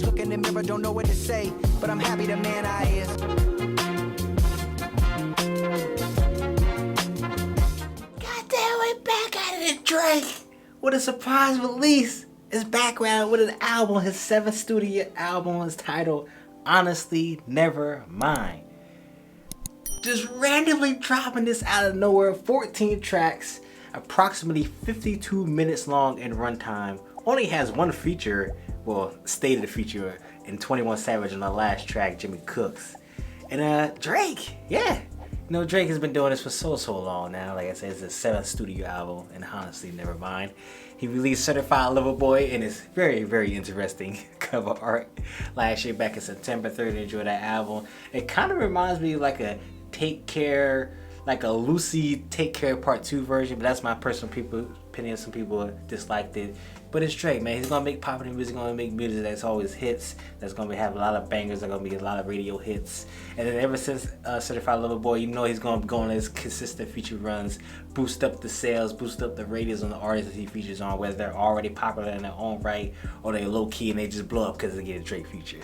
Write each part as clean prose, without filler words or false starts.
Look in the mirror, don't know what to say, but I'm happy the man I is. Goddamn, we're back at it, Drake, with a surprise release. His background with an album, his 7th studio album is titled Honestly Nevermind. Just randomly dropping this out of nowhere, 14 tracks, approximately 52 minutes long in runtime. Only has one feature, well, stated feature in 21 Savage on the last track, Jimmy Cooks. And Drake, yeah. You know, Drake has been doing this for so long now. Like I said, it's his 7th studio album, and honestly, never mind. He released Certified Lover Boy, and it's very interesting cover art last year back in September. Thoroughly enjoyed that album. It kind of reminds me of like a Take Care, like a Lucy Take Care Part 2 version, but that's my personal opinion. Some people disliked it. But it's Drake, man. He's gonna make popular music, gonna make music that's always hits, that's gonna have a lot of bangers, that's gonna be a lot of radio hits. And then ever since Certified Lover Boy, you know he's gonna go on his consistent feature runs, boost up the sales, boost up the ratings on the artists that he features on, whether they're already popular in their own right or they low key and they just blow up because they get a Drake feature.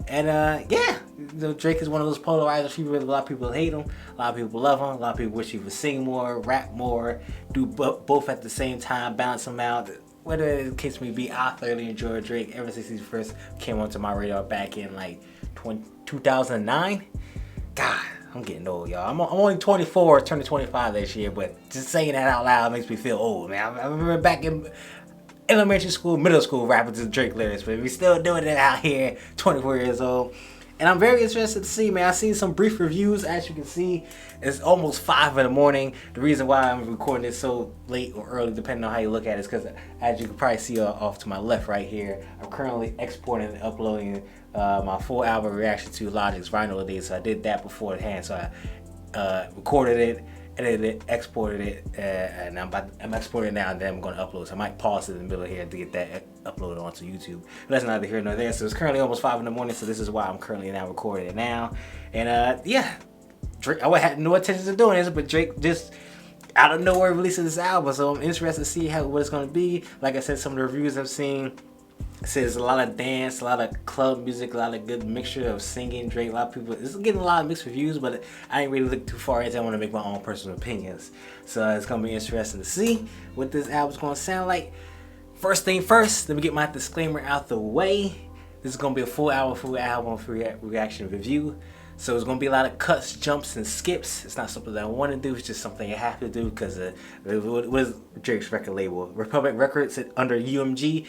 And yeah, you know, Drake is one of those polarizers. A lot of people hate him, a lot of people love him, a lot of people wish he would sing more, rap more, do both at the same time, balance them out. Whatever the case may be, I thoroughly enjoy Drake ever since he first came onto my radar back in like 2009. God, I'm getting old, y'all. I'm only 24, turning 25 this year, but just saying that out loud makes me feel old, man. I remember back in elementary school, middle school, rapping to Drake lyrics, but we still doing it out here, 24 years old. And I'm very interested to see, man. I've seen some brief reviews. As you can see, it's almost 5 in the morning. The reason why I'm recording this so late or early, depending on how you look at it, is because, as you can probably see off to my left right here, I'm currently exporting and uploading my full album reaction to Logic's Vinyl Day. So I did that beforehand. So I recorded it, edited it, exported it, and I'm exporting it now, and then I'm going to upload. So I might pause it in the middle here to get that uploaded onto YouTube. But that's neither here nor there. So it's currently almost 5 in the morning, so this is why I'm currently now recording it now. And yeah, Drake, I had no intentions of doing this, but Drake just out of nowhere releasing this album. So I'm interested to see what it's going to be. Like I said, some of the reviews I've seen, it says a lot of dance, a lot of club music, a lot of good mixture of singing. Drake, a lot of people, it's getting a lot of mixed reviews, but I ain't really look too far into it. I want to make my own personal opinions. So it's going to be interesting to see what this album's going to sound like. First thing first, let me get my disclaimer out the way. This is going to be a full album reaction review. So it's going to be a lot of cuts, jumps, and skips. It's not something that I want to do. It's just something I have to do because what is Drake's record label? Republic Records under UMG.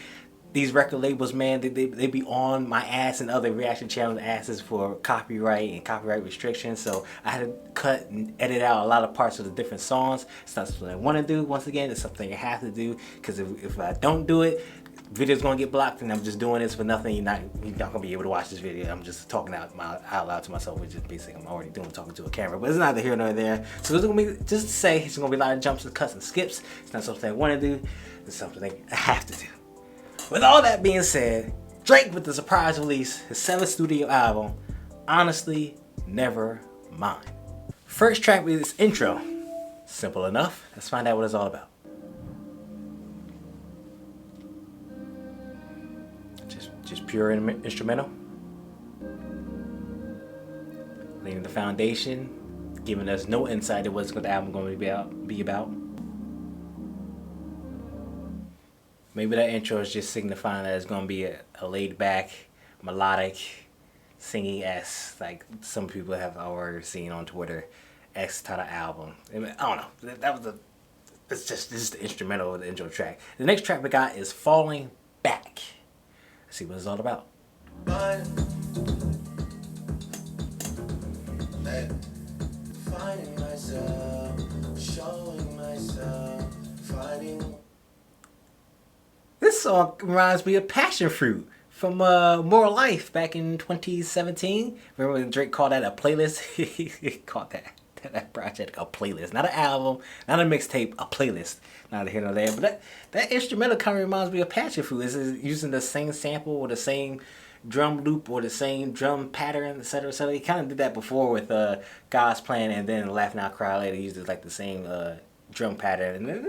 These record labels, man, they be on my ass and other reaction channels' asses for copyright and copyright restrictions. So I had to cut and edit out a lot of parts of the different songs. It's not something I want to do. Once again, it's something I have to do because if I don't do it, video's gonna get blocked, and I'm just doing this for nothing. You're not gonna be able to watch this video. I'm just talking out loud to myself, which is basically I'm already doing, talking to a camera. But it's neither here nor there. So there's gonna be, just to say, it's gonna be a lot of jumps and cuts and skips. It's not something I want to do. It's something I have to do. With all that being said, Drake with the surprise release, his 7th studio album, Honestly Nevermind. First track with this intro. Simple enough. Let's find out what it's all about. Just pure instrumental. Laying the foundation, giving us no insight into what the album going to be about. Maybe that intro is just signifying that it's going to be a laid back, melodic, singing S, like some people have already seen on Twitter, S title album. I don't know. This is the instrumental of the intro track. The next track we got is Falling Back. Let's see what it's all about. Finding myself, showing myself, finding. This song reminds me of Passion Fruit from More Life back in 2017. Remember when Drake called that a playlist? He called that project a playlist. Not an album, not a mixtape, a playlist. Neither here nor there. But that instrumental kind of reminds me of Passion Fruit. It's using the same sample or the same drum loop or the same drum pattern, etc., etc. He kind of did that before with God's Plan, and then Laughing Out Cry Later used like the same drum pattern. And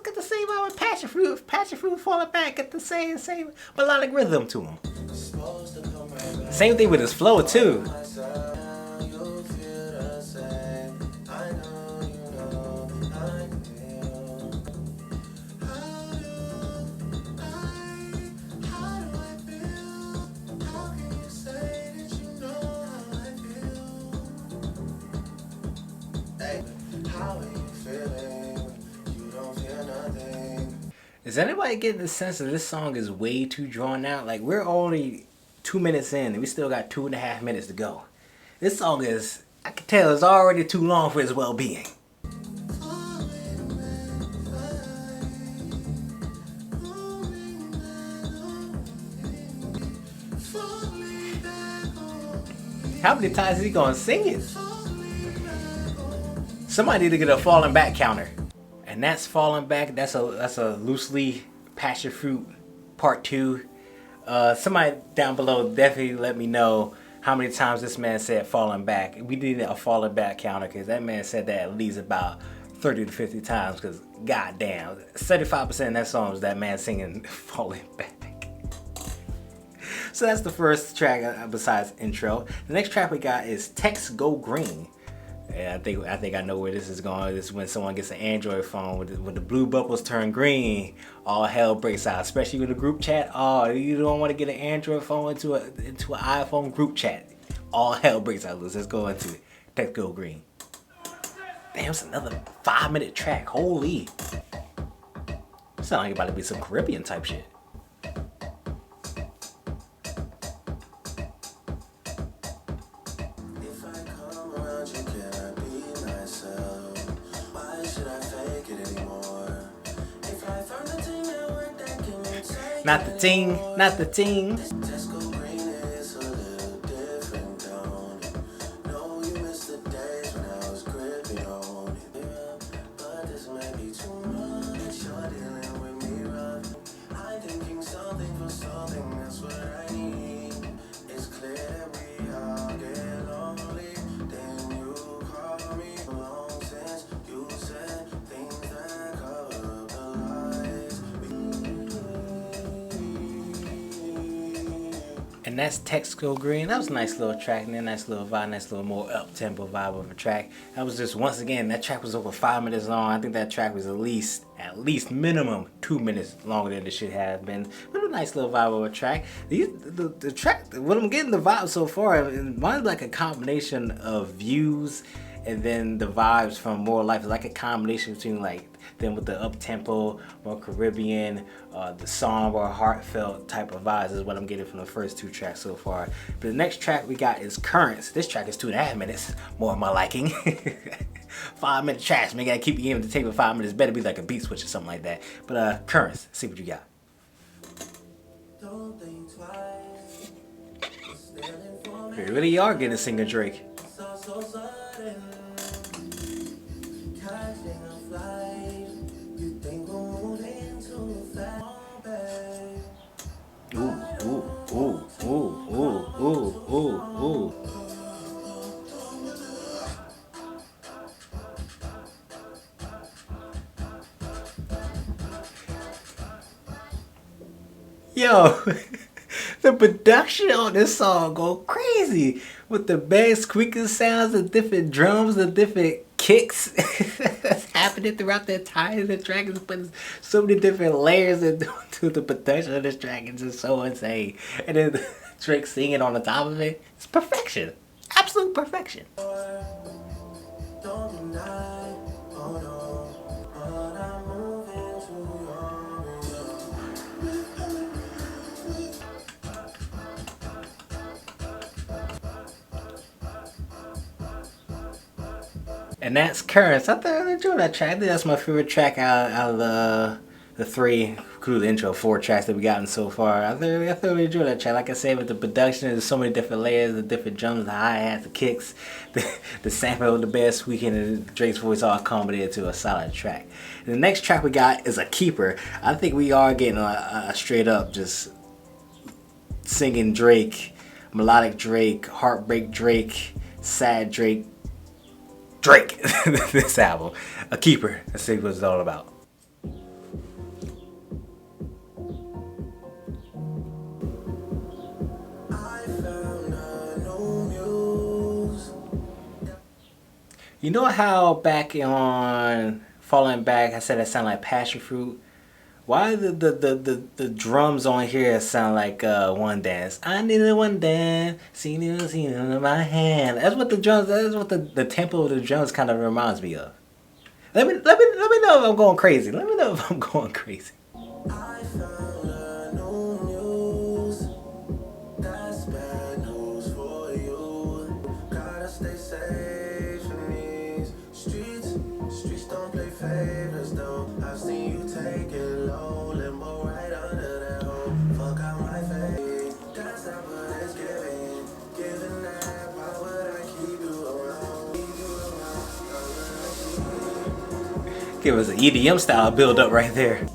got the same out with Passion Fruit. Passion Fruit Falling Back, got the same melodic rhythm to him. Supposed to Same thing with his flow too. Is anybody getting the sense that this song is way too drawn out? Like, we're only 2 minutes in and we still got 2.5 minutes to go. This song is, I can tell, it's already too long for his well-being. How many times is he gonna sing it? Somebody need to get a falling back counter. And that's falling back. That's a loosely passion fruit part 2. Somebody down below definitely let me know how many times this man said falling back. We need a falling back counter because that man said that at least about 30 to 50 times. Because goddamn, 75% of that song is that man singing falling back. So that's the first track besides intro. The next track we got is Text Go Green. Yeah, I think I know where this is going. This is when someone gets an Android phone when the blue bubbles turn green, all hell breaks out. Especially with a group chat. Oh, you don't want to get an Android phone into an iPhone group chat. All hell breaks out. Let's go into it. Text Go Green. Damn, it's another 5-minute track. Holy. Sounds like it's about to be some Caribbean type shit. Not the ting, not the ting. And that's Text Go Green. That was a nice little track, and a nice little vibe, nice little more up-tempo vibe of a track. That was just, once again, that track was over 5 minutes long. I think that track was at least minimum 2 minutes longer than it should have been. But a nice little vibe of a track. The track, what I'm getting the vibe so far, mine's like a combination of views and then the vibes from More Life. It's like a combination between like them with the up-tempo, more Caribbean, the somber, heartfelt type of vibes is what I'm getting from the first 2 tracks so far. But the next track we got is Currents. This track is 2.5 minutes, more of my liking. 5-minute tracks, man, gotta keep you in the table 5 minutes. Better be like a beat switch or something like that. But Currents, see what you got. We really are getting a singer Drake. Ooh, ooh, ooh, ooh, ooh, ooh, ooh, ooh. Yo, the production on this song go crazy with the bass squeaking sounds, the different drums, the different kicks that's happening throughout the entire the track. Is putting so many different layers into the production of this track. It's just so insane. And then Drake singing on the top of it. It's perfection. Absolute perfection. And that's Currents. I thoroughly enjoyed that track. I think that's my favorite track out of the 3, including the intro, 4 tracks that we gotten so far. I thoroughly enjoyed that track. Like I said, with the production, there's so many different layers, the different drums, the hi-hats, the kicks, the sample, the bass squeaking, and Drake's voice all accommodated to a solid track. And the next track we got is a keeper. I think we are getting a straight up just singing Drake, melodic Drake, heartbreak Drake, sad Drake, this album. A keeper. Let's see what it's all about. I felt You know how back on Falling Back I said it sounded like passion fruit? Why the drums on here sound like one dance? I need a one dance, seen it in my hand. That's what the drums. That's what the tempo of the drums kind of reminds me of. Let me know if I'm going crazy. Let me know if I'm going crazy. I found a new news. That's bad news for you. Gotta stay safe in these streets. Streets don't play favorites though. I've seen you take it low, limbo right under that hole. Fuck out my face. That's not what it's giving. Giving that, why would I keep you around? Keep you around. Why would I keep Give us an EDM style build up right there.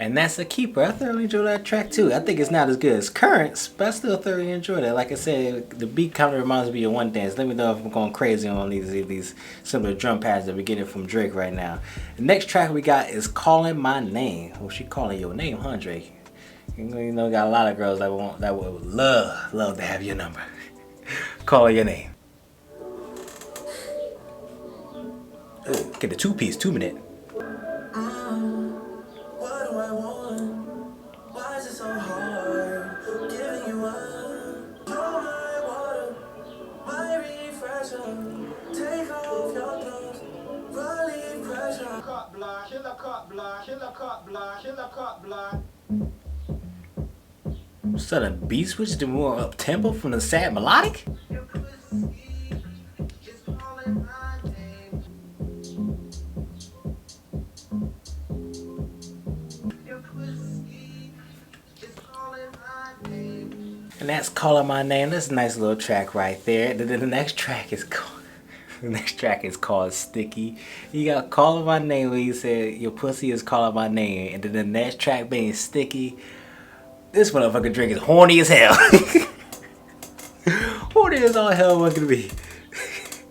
And that's a keeper. I thoroughly enjoy that track too. I think it's not as good as Currents, but I still thoroughly enjoy that. Like I said, the beat kind of reminds me of One Dance. Let me know if I'm going crazy on these similar drum patterns that we're getting from Drake right now. The next track we got is Calling My Name. Well, she calling your name, huh, Drake? You know, got a lot of girls that would love to have your number. Calling your name. Ooh, get the 2-piece, 2 minute. What do I want? Why is it so hard? Giving you up. You're my water, my refresher. Take off your clothes, relieve pressure. Cut block, killer cut block, killer cut block, killer cut block. Sudden beat switch to more up tempo from the sad melodic. Your pussy is calling my name. Your pussy is calling my name. And that's Calling My Name. That's a nice little track right there. The next track is called Sticky. You got Calling My Name where you said your pussy is calling my name, and then the next track being Sticky. This motherfucker Drake is horny as hell. Horny as all hell what can be.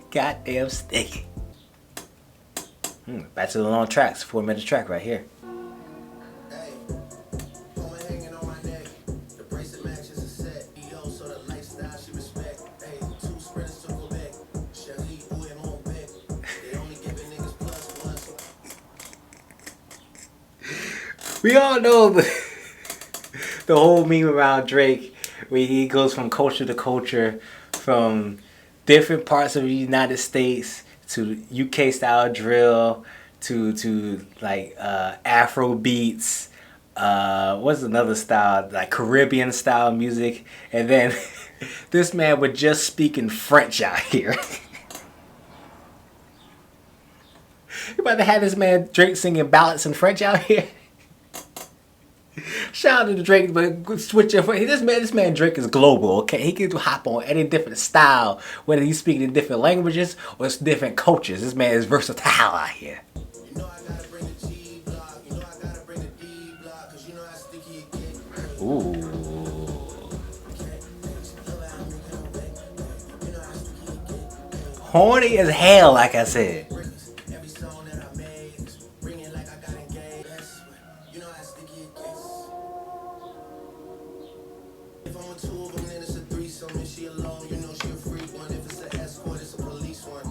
Goddamn sticky. Back to the long tracks. 4-minute track right here. Hey, woman hanging on my neck. The bracelet matches a set. EO, so the lifestyle she respect. Hey, 2 sprinters to Quebec. Shelly, ooh, and won't bet. They only giving niggas +1. We all know the whole meme around Drake where he goes from culture to culture, from different parts of the United States to UK style drill to like Afro beats, what's another style, like Caribbean style music, and then this man was just speaking French out here. You about to have this man Drake singing ballads in French out here? Shout out to Drake, but switch it. This man Drake is global, okay? He can hop on any different style, whether he's speaking in different languages or it's different cultures. This man is versatile out here. You know I gotta bring the G block. You know I gotta bring the D block. Cause you know how sticky it get. Ooh. Horny as hell, like I said. Every song that I made, bring it like I got engaged. You know how sticky it gets. If I'm with 2 of them, then it's a threesome. If she alone, you know she a freak one. If it's an escort, it's a police one.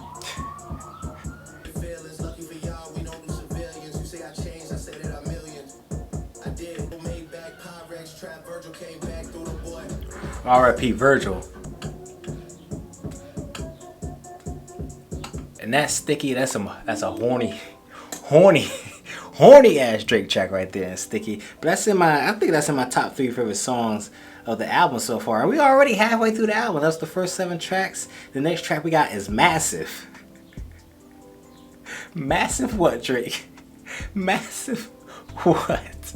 The feelings lucky for y'all, we don't do civilians. You say I changed, I said that I millions. I did. Made back, Pyrex, trap, Virgil came back through the boy. R.I.P. Virgil. And that's Sticky. That's a horny ass Drake track right there. And Sticky. But I think that's in my top 3 favorite songs of the album so far. And we already halfway through the album. That's the first 7 tracks. The next track we got is Massive. Massive what, Drake? Massive what?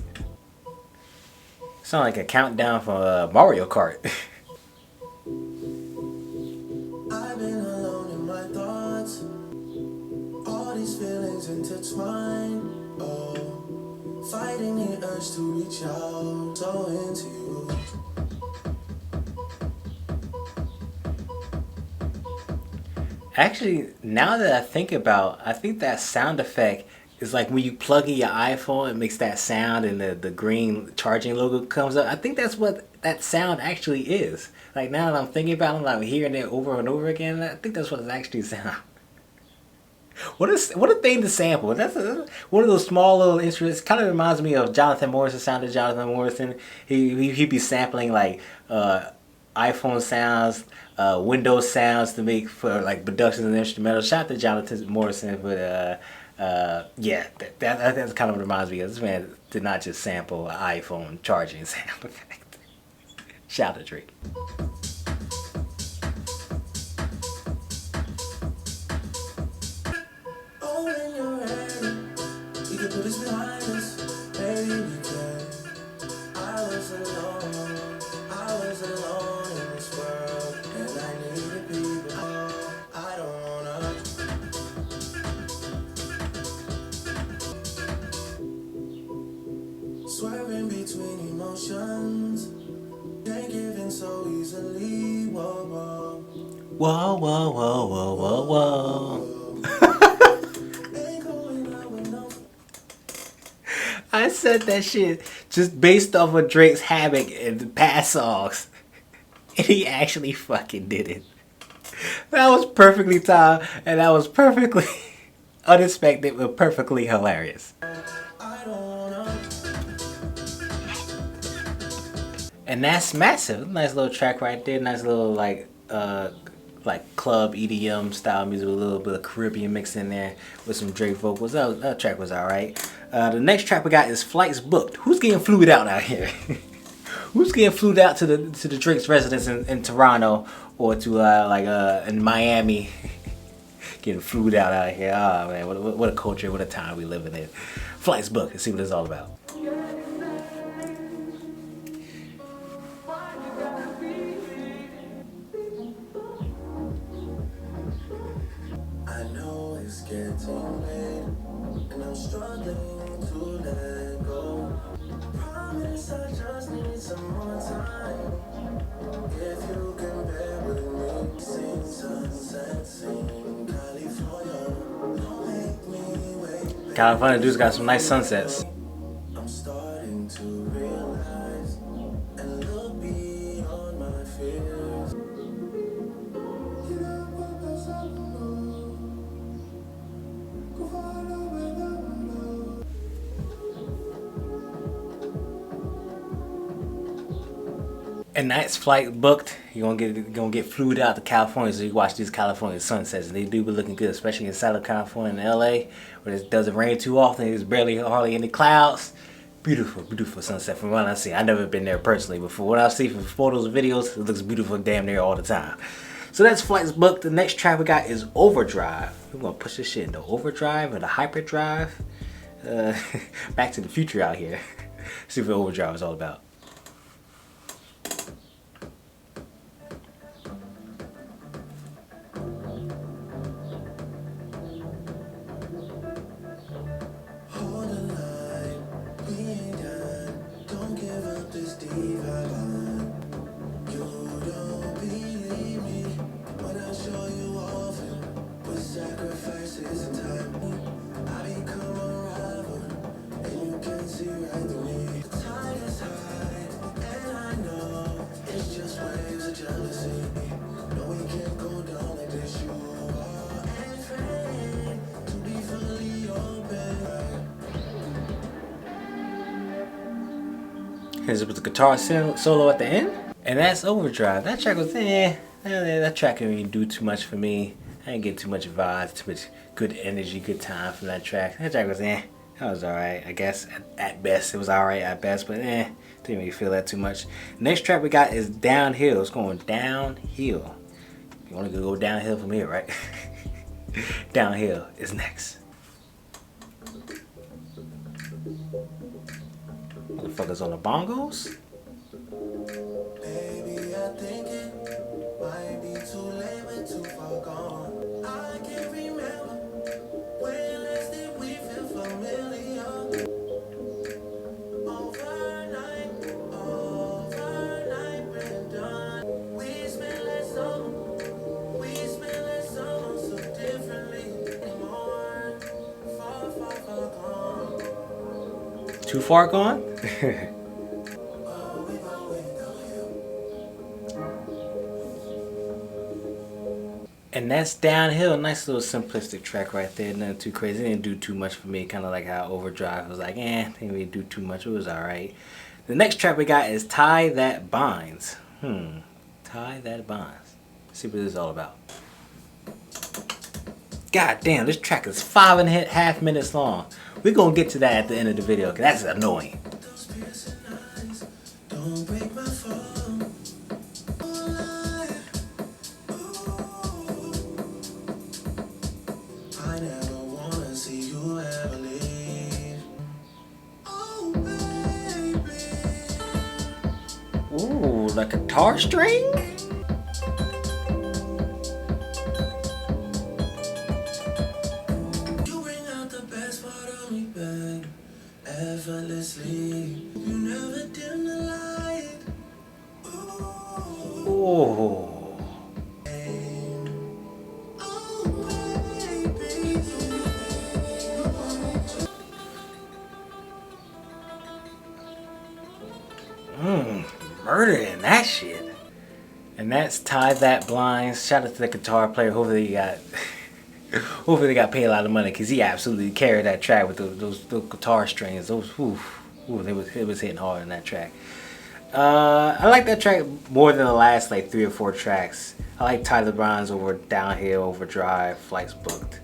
Sound like a countdown for Mario Kart. I've been alone in my thoughts. All these feelings intertwined. Oh, fighting the urge to reach out. So into you. Actually, now that I think that sound effect It's like when you plug in your iPhone, it makes that sound and the green charging logo comes up. I think that's what that sound actually is. Like now that I'm thinking about it, I'm like hearing it over and over again. I think that's what it actually sounds. What a thing to sample. One of those small little instruments. Kind of reminds me of Jonathan Morrison sound of Jonathan Morrison. He'd be sampling like iPhone sounds, Windows sounds to make for like productions and instrumentals. Shout out to Jonathan Morrison, but yeah, that's kind of what reminds me of. This man did not just sample an iPhone charging sound effect. Shout out to Drake. Oh, when you're ready, we can put this behind us. Maybe we can. I was alone in this world, and I needed people. I don't wanna. Swerving between emotions, can't give in so easily. Whoa, whoa. Whoa, whoa, whoa, whoa, whoa, whoa. Ain't going out with no. I said that shit just based off of Drake's Havoc and the past songs. And he actually fucking did it. That was perfectly timed and that was perfectly unexpected but perfectly hilarious. I don't wanna. And that's massive. Nice little track right there. Nice little like club EDM style music with a little bit of Caribbean mix in there with some Drake vocals. That track was alright. The next track we got is Flights Booked. Who's getting flued out here? Who's getting flued out to the Drake's residence in Toronto or to in Miami? Getting flued out here. Oh man, what a culture, what a time we living in. Flights Booked. Let's see what it's all about. I know it's getting late, and I'm struggling to let go. Promise I just need some more time. If you can bear with me, sing sunset, sing California. Don't make me wait. California dude's got some nice sunsets. I'm starting to realize and look beyond my fears. And that's Flight Booked. You're gonna get flued out to California so you watch these California sunsets. And they do be looking good, especially in Southern California and LA, where it doesn't rain too often. There's hardly any clouds. Beautiful, beautiful sunset from what I see. I've never been there personally before. What I see from photos and videos, it looks beautiful damn near all the time. So that's Flights Booked. The next track we got is Overdrive. We're gonna push this shit into overdrive and a hyperdrive. Back to the future out here. See what Overdrive is all about. Hold the line, we ain't done. Don't give up this divine. You don't believe me when I show you often with sacrifices and time. I become a rival, and you can see right through me. The tide is high, and I know it's just waves of jealousy. No, we can't go down like this. You are afraid to be fully open. Here's with the guitar solo at the end. And that's Overdrive. That track was that track didn't really do too much for me. I didn't get too much vibes, too much good energy, good time from that track. That track was That was alright, I guess. At best, it was alright at best, but didn't really feel that too much. Next track we got is Downhill. It's going downhill. You want to go downhill from here, right? Downhill is next. Motherfuckers on the bongos. Baby, I think it might be too late, but too far gone. I can't remember when last did we feel familiar. Overnight, been done. We spent less summer so differently anymore. Far, far, far gone. Too far gone? And that's Downhill. Nice little simplistic track right there. Nothing too crazy. It didn't do too much for me. Kind of like how Overdrive was like, didn't really do too much. It was alright. The next track we got is Tie That Binds. Tie That Binds. Let's see what this is all about. God damn, this track is 5.5 minutes long. We're gonna get to that at the end of the video, because that's annoying. Don't break my fall. I never wanna see you ever leave. Oh, baby. Ooh, like a guitar string? You bring out the best part of me, babe. Effortlessly. You never dim the light. Ooh. Murdering that shit. And that's Tie That Blinds. Shout out to the guitar player. Hopefully he got hopefully they got paid a lot of money, because he absolutely carried that track with those guitar strings. Those it was hitting hard in that track. I like that track more than the last like 3 or 4 tracks. I like Tie That Blinds over Downhill, Overdrive, Flights Booked.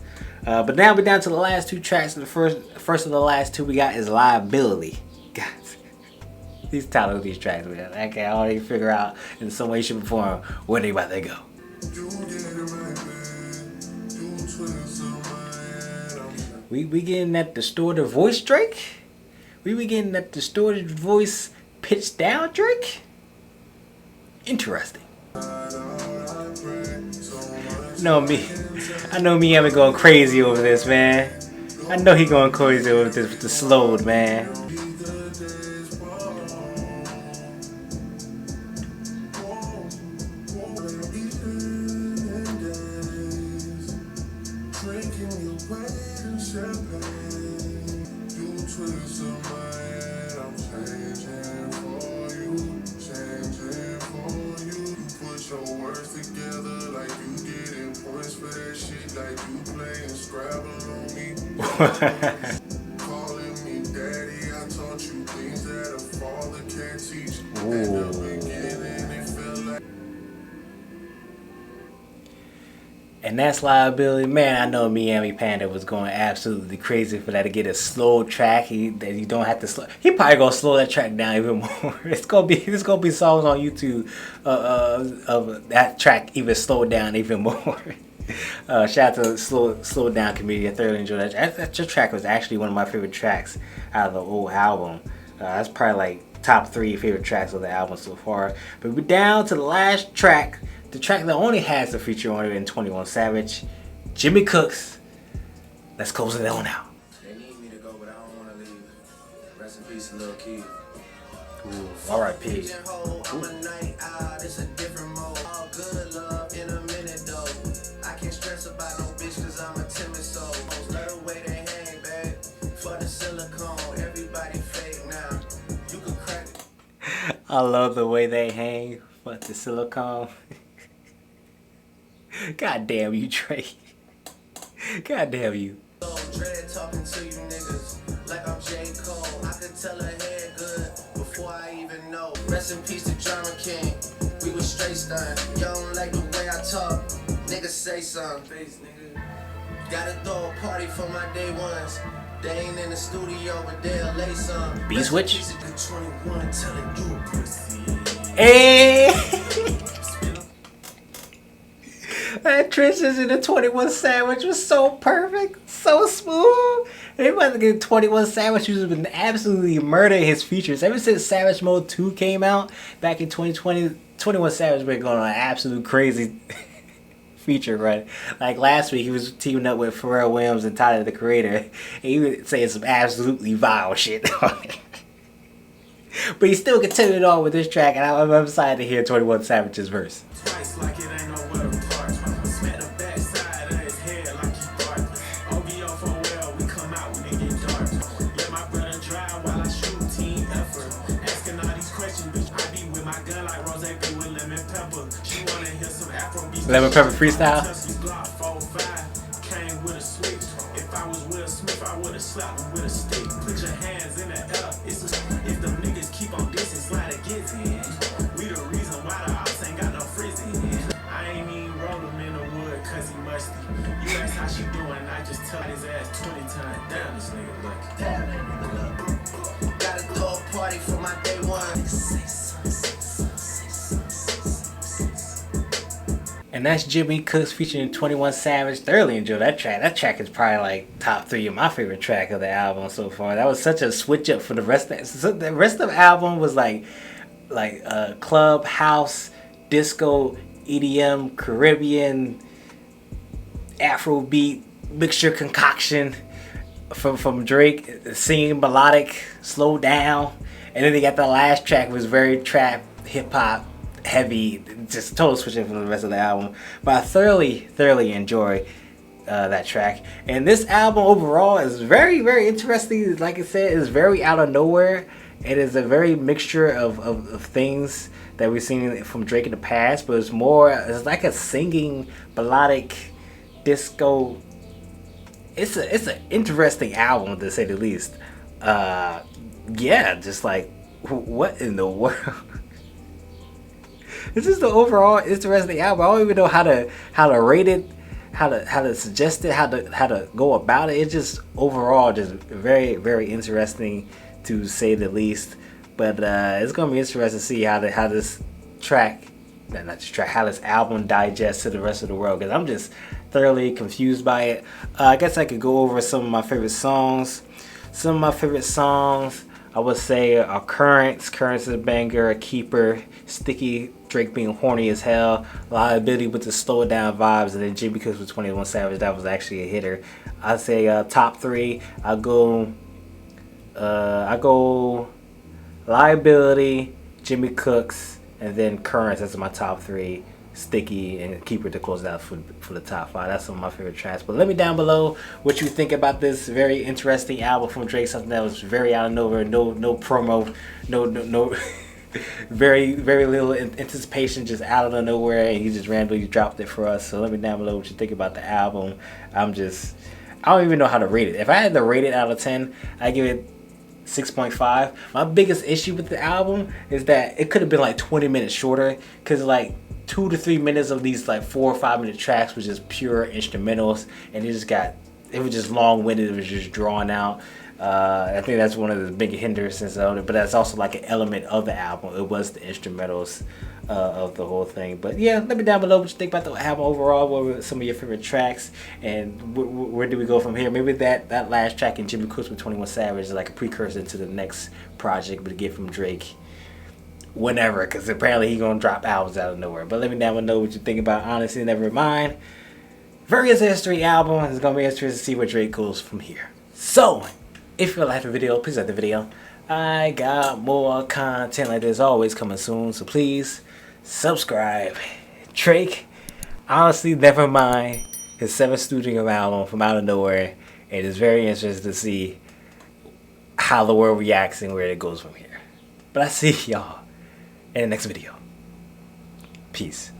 But now we're down to the last 2 tracks. The first of the last 2 we got is Liability. God, these titles of these tracks, man, I can already figure out in some way, shape, or form where they about to go. We getting that distorted voice Drake? We getting that distorted voice pitched down Drake? Interesting. No me. I know me, I'm going crazy over this, man. I know he going crazy over this with the slowed, man. Calling me daddy, I taught you things that a father can't teach. And that's Liability. Man, I know Miami Panda was going absolutely crazy for that, to get a slow track. That you don't have to slow. He probably gonna slow that track down even more. There's gonna be songs on YouTube of that track even slowed down even more. Shout out to Slow Down Comedian. I thoroughly enjoyed that. That track was actually one of my favorite tracks out of the whole album. That's probably like top 3 favorite tracks of the album so far. But we're down to the last track. The track that only has a feature on it in 21 Savage. Jimmy Cooks. Let's close it on out. They need me to go, but I don't want to leave. Rest in peace, Lil Kid. Ooh, R.I.P. I'm a night out, it's a different mode. All good love in a minute though. I can't stress about no bitch cause I'm a timid soul. Love the way they hang, babe. For the silicone, everybody fake now. You can crack it. I love the way they hang. Fuck the silicone. God damn you, Drake. God damn you. Dread talking to you niggas like I'm J. Cole. I could tell her head good before I even know. Rest in peace to Drama King. We was straight stunned. Y'all don't like the way I talk. Niggas say something. Face, nigga. Gotta throw a party for my day ones. They ain't in the studio, but they'll lay some. B Switch. 21 telling you a pussy. Hey! That transition in the 21 Savage was so perfect, so smooth. They about to get 21 Savage, who's been absolutely murdering his features. Ever since Savage Mode 2 came out back in 2020, 21 Savage been going on an absolute crazy feature run. Like last week, he was teaming up with Pharrell Williams and Tyler the Creator, and he was saying some absolutely vile shit on it. But he still continued on with this track, and I'm excited to hear 21 Savage's verse. Twice like it ain't nowhere to park. Smack the backside of his head like he barked. OVO for well, we come out when it get dark. Let my brother drive while I shoot. Lemon Pepper Freestyle. Came with a switch. If I was Will Smith, I would have slapped him with a stick. Put your hands in the air. If them niggas keep on dissing, slide it gets in. We the reason why the ops ain't got no frizzy. I ain't even roll him in the wood cause he musty. You ask how she doing, I just tell his ass 20 times. Damn, this nigga lucky. Damn, that nigga lucky. Gotta throw a party for my day one. And that's Jimmy Cooks featuring 21 Savage. Thoroughly enjoyed that track. That track is probably like top 3 of my favorite track of the album so far. That was such a switch up for the rest of the rest of the album was like club, house, disco, EDM, Caribbean, Afrobeat mixture concoction from Drake, singing melodic, slow down, and then they got the last track was very trap, hip hop heavy, just total switching from the rest of the album. But I thoroughly enjoy that track. And this album overall is very interesting. Like I said, it's very out of nowhere. It is a very mixture of things that we've seen from Drake in the past, but it's like a singing melodic disco. It's an interesting album to say the least. Yeah, just like what in the world. This is the overall interesting album. I don't even know how to rate it, how to suggest it, how to go about it. It's just overall just very interesting to say the least. But it's gonna be interesting to see how this album digests to the rest of the world, because I'm just thoroughly confused by it. I guess I could go over some of my favorite songs. Some of my favorite songs I would say are Currents. Currents is a banger. A Keeper. Sticky. Drake being horny as hell. Liability with the slow down vibes. And then Jimmy Cooks with 21 Savage. That was actually a hitter. I'd say top 3. I go Liability, Jimmy Cooks, and then Currents. That's my top 3. Sticky and Keeper to close it out for the top 5. That's some of my favorite tracks. But let me down below what you think about this very interesting album from Drake. Something that was very out of nowhere. No promo. No. very little anticipation, just out of nowhere, and he just randomly dropped it for us. So let me down below what you think about the album. I don't even know how to rate it. If I had to rate it out of 10, I give it 6.5. My biggest issue with the album is that it could have been like 20 minutes shorter, because like 2 to 3 minutes of these like 4 or 5 minute tracks was just pure instrumentals, and it was just long-winded. It was just drawn out. I think that's one of the big hindrances of it, but that's also like an element of the album. It was the instrumentals of the whole thing. But yeah, let me down below what you think about the album overall. What were some of your favorite tracks, and where do we go from here? Maybe that last track in Jimmy Cooks with 21 Savage is like a precursor to the next project we get from Drake whenever, because apparently he's gonna drop albums out of nowhere. But let me down below what you think about Honestly Nevermind. Very history album. It's gonna be interesting to see where Drake goes from here. So if you liked the video, please like the video. I got more content like this always coming soon, so please subscribe. Drake, Honestly Nevermind, his 7th studio album from out of nowhere. It is very interesting to see how the world reacts and where it goes from here. But I see y'all in the next video. Peace.